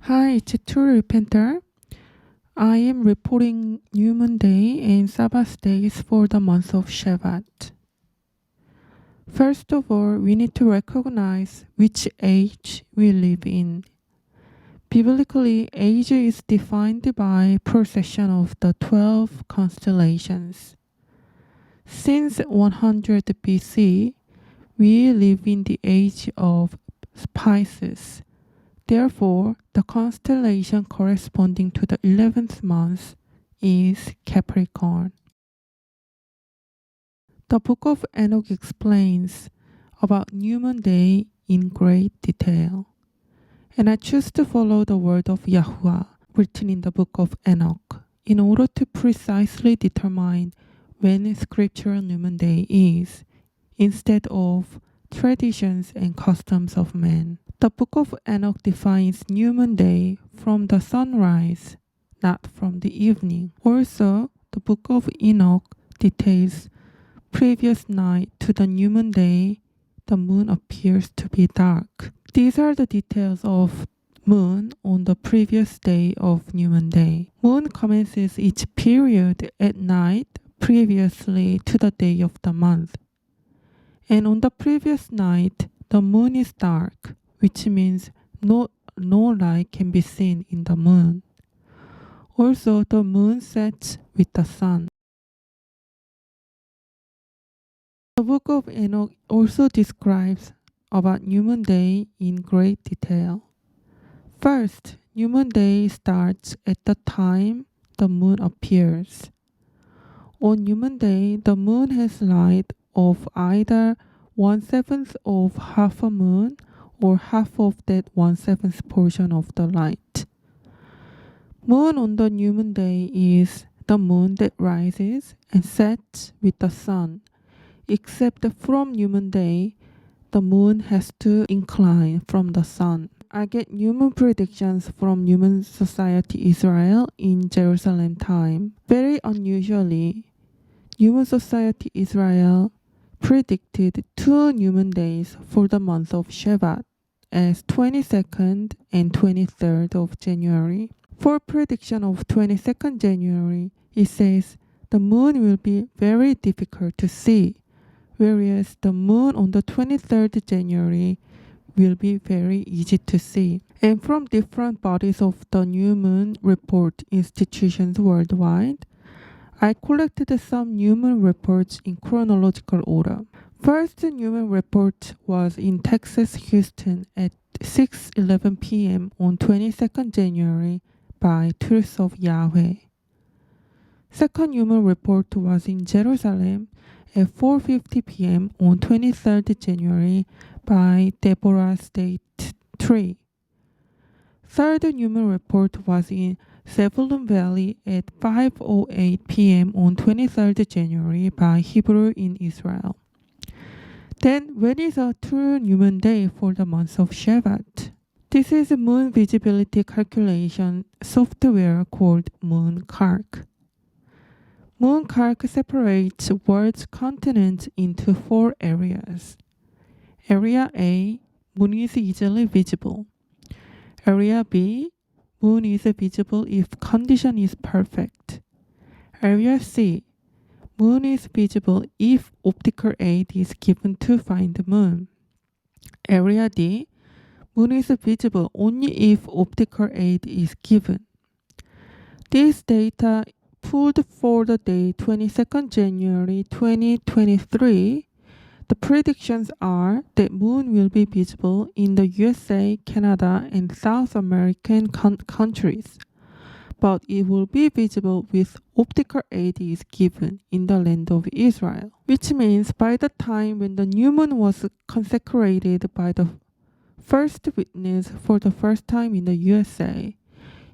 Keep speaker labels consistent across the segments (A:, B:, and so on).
A: Hi, it's True Repenter. I am reporting New Moon Day and Sabbath days for the month of Shevat. First of all, we need to recognize which age we live in. Biblically, age is defined by procession of the 12 constellations. Since 100 BC, we live in the age of Pisces. Therefore, the constellation corresponding to the 11th month is Capricorn. The book of Enoch explains about New Moon Day in great detail. And I choose to follow the word of Yahuwah written in the book of Enoch in order to precisely determine when scriptural New Moon Day is, instead of traditions and customs of men. The book of Enoch defines New Moon Day from the sunrise, not from the evening. Also, the book of Enoch details previous night to the New Moon Day, the moon appears to be dark. These are the details of moon on the previous day of New Moon Day. Moon commences each period at night previously to the day of the month. And on the previous night, the moon is dark, which means no light can be seen in the moon. Also, the moon sets with the sun. The book of Enoch also describes about New Moon Day in great detail. First, New Moon Day starts at the time the moon appears. On New Moon Day, the moon has light of either 1/7 of half a moon or half of that 1/7 portion of the light. Moon on the New Moon Day is the moon that rises and sets with the sun, except from New Moon Day, the moon has to incline from the sun. I get new moon predictions from New Moon Society Israel in Jerusalem time. Very unusually, New Moon Society Israel predicted 2 New Moon days for the month of Shevat as 22nd and 23rd of January. For prediction of 22nd January, it says the moon will be very difficult to see, whereas the moon on the 23rd January will be very easy to see. And from different bodies of the New Moon Report institutions worldwide, I collected some New Moon reports in chronological order. First New Moon report was in Texas, Houston at 6:11 p.m. on 22nd January by Tools of Yahweh. Second New Moon report was in Jerusalem at 4:50 p.m. on 23rd January by Deborah State Tree. Third New Moon report was in Zebulun Valley at 5:08 p.m. on 23rd January by Hebrew in Israel. Then, when is a true New Moon Day for the month of Shevat? This is a moon visibility calculation software called MoonCalc. MoonCalc separates world's continents into 4 areas. Area A, moon is easily visible. Area B, moon is visible if condition is perfect. Area C, moon is visible if optical aid is given to find the moon. Area D, moon is visible only if optical aid is given. This data pulled for the day 22nd January 2023. The predictions are that moon will be visible in the USA, Canada, and South American countries, but it will be visible with optical aid is given in the land of Israel, which means by the time when the new moon was consecrated by the first witness for the first time in the USA,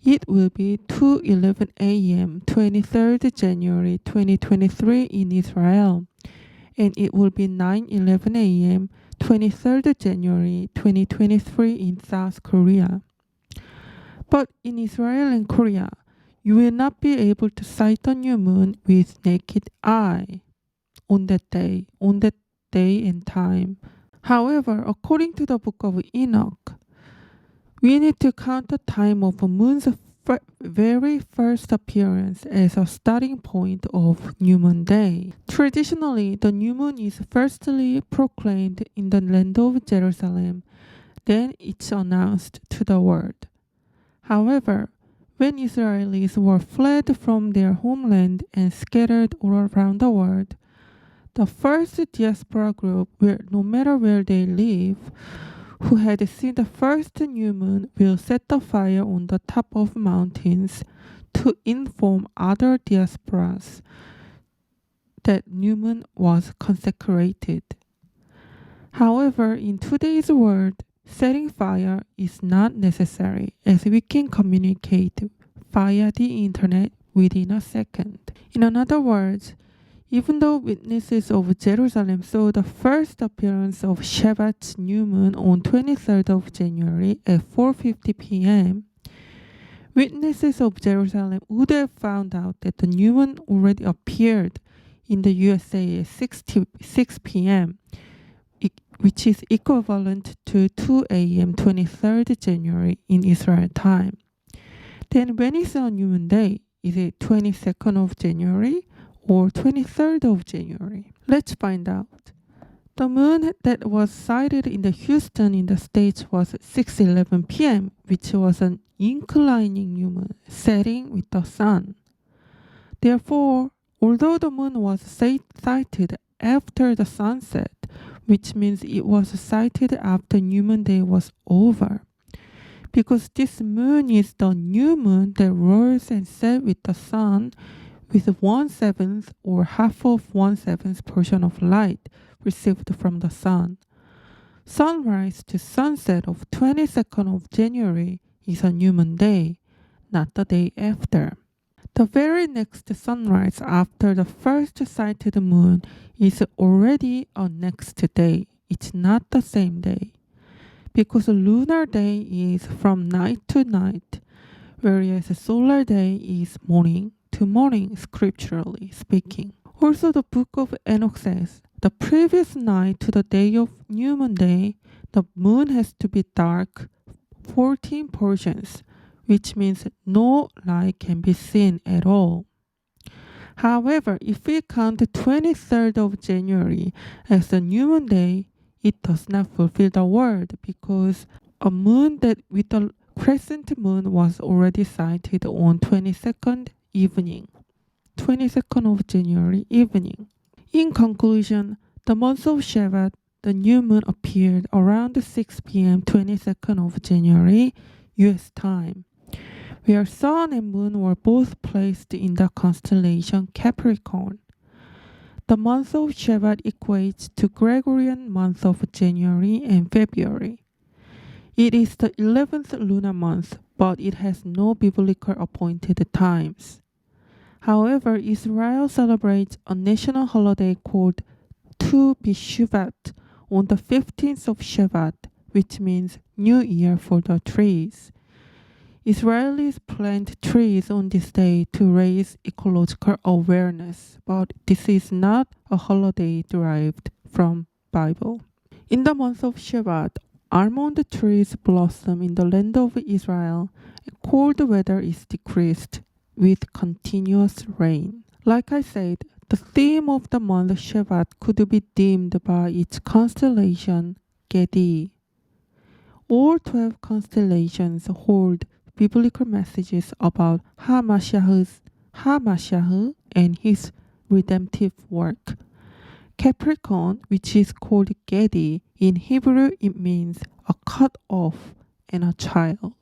A: it will be 2:11 a.m. 23rd January 2023 in Israel, and it will be 9:11 a.m. 23rd January 2023 in South Korea. But in Israel and Korea, you will not be able to sight the new moon with naked eye on that day and time. However, according to the book of Enoch, We need to count the time of a moon's very first appearance as a starting point of New Moon Day. Traditionally, the new moon is firstly proclaimed in the land of Jerusalem, then it's announced to the world. However, when Israelis were fled from their homeland and scattered all around the world, the first diaspora group, no matter where they live, who had seen the first new moon will set the fire on the top of mountains to inform other diasporas that new moon was consecrated. However, in today's world, setting fire is not necessary, as we can communicate via the internet within a second. In other words, even though witnesses of Jerusalem saw the first appearance of Shabbat's new moon on 23rd of January at 4:50 p.m., witnesses of Jerusalem would have found out that the new moon already appeared in the USA at 6 p.m., which is equivalent to 2 a.m. 23rd January in Israel time. Then when is a new moon day? Is it 22nd of January or 23rd of January? Let's find out. The moon that was sighted in the Houston in the States was 6:11 p.m., which was an inclining new moon setting with the sun. Therefore, although the moon was sighted after the sunset, which means it was sighted after New Moon Day was over, because this moon is the new moon that rose and set with the sun with 1/7 or half of 1/7 portion of light received from the sun. Sunrise to sunset of 22nd of January is a new moon day, not the day after. The very next sunrise after the first sighted moon is already a next day. It's not the same day, because a lunar day is from night to night, whereas a solar day is morning to morning, scripturally speaking. Also, the book of Enoch says, the previous night to the day of New Moon Day, the moon has to be dark 14 portions, which means no light can be seen at all. However, if we count the 23rd of January as the New Moon Day, it does not fulfill the word, because a moon that with a crescent moon was already sighted on 22nd of January evening. In conclusion, the month of Shabbat, the new moon appeared around 6 p.m. 22nd of January U.S. time, where sun and moon were both placed in the constellation Capricorn. The month of Shabbat equates to Gregorian month of January and February. It is the 11th lunar month, but it has no biblical appointed times. However, Israel celebrates a national holiday called Tu B'Shvat on the 15th of Shabbat, which means New Year for the trees. Israelis plant trees on this day to raise ecological awareness, but this is not a holiday derived from Bible. In the month of Shabbat, almond trees blossom in the land of Israel, and cold weather is decreased with continuous rain. Like I said, the theme of the month Shabbat could be deemed by its constellation Gedi. All 12 constellations hold biblical messages about HaMashiach and his redemptive work. Capricorn, which is called Gedi, in Hebrew it means a cut off and a child.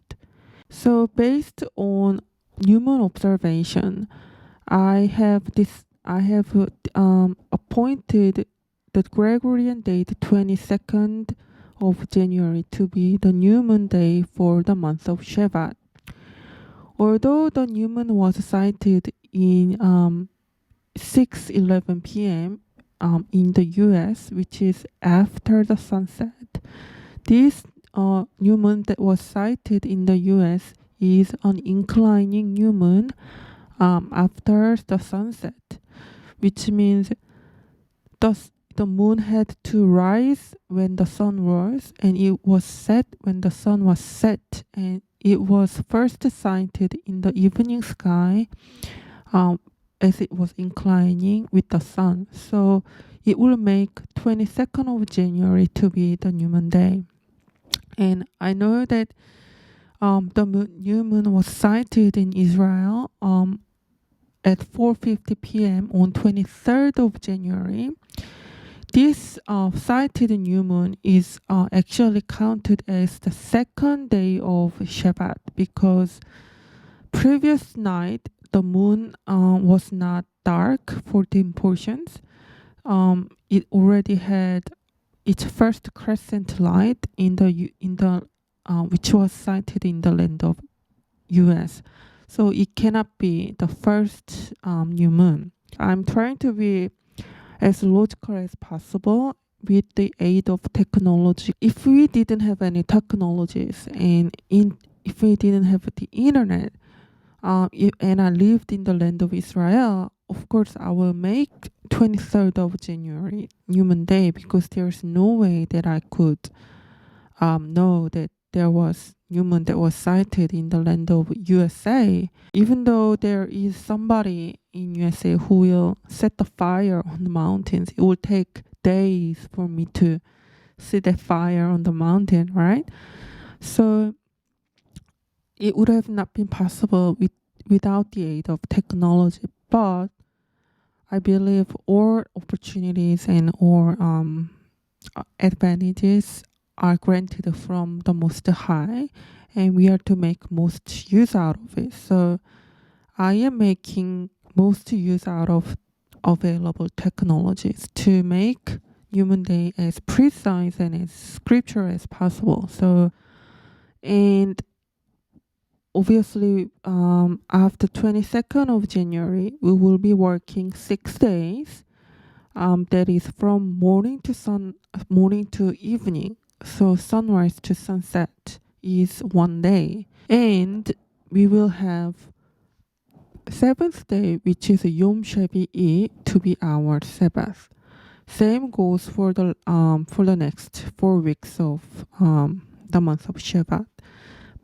A: So based on new moon observation, I have appointed the Gregorian date 22nd of January to be the new moon day for the month of Shabbat. Although the new moon was sighted in 6:11 p.m. In the US, which is after the sunset, this new moon that was sighted in the US is an inclining new moon after the sunset, which means the moon had to rise when the sun rose, and it was set when the sun was set, and it was first sighted in the evening sky as it was inclining with the sun. So it will make 22nd of January to be the new moon day. And I know that the new moon was sighted in Israel at 4:50 p.m. on 23rd of January. This sighted new moon is actually counted as the second day of Shabbat, because previous night the moon was not dark for dim portions. It already had its first crescent light in the which was sighted in the land of U.S. So it cannot be the first new moon. I'm trying to be as logical as possible with the aid of technology. If we didn't have any technologies and if we didn't have the internet, and I lived in the land of Israel, of course I will make 23rd of January New Moon Day, because there's no way that I could know that there was new moon that was sighted in the land of USA. Even though there is somebody in USA who will set the fire on the mountains, it will take days for me to see the fire on the mountain, right? So it would have not been possible without the aid of technology. But I believe all opportunities and all advantages are granted from the Most High, and we are to make most use out of it. So I am making most use out of available technologies to make New Moon Day as precise and as scriptural as possible. So, and obviously after 22nd of January, we will be working 6 days. That is from morning to evening. So sunrise to sunset is 1 day. And we will have 7th day, which is Yom Shavi'i, to be our Sabbath. Same goes for the next 4 weeks of the month of Shabbat.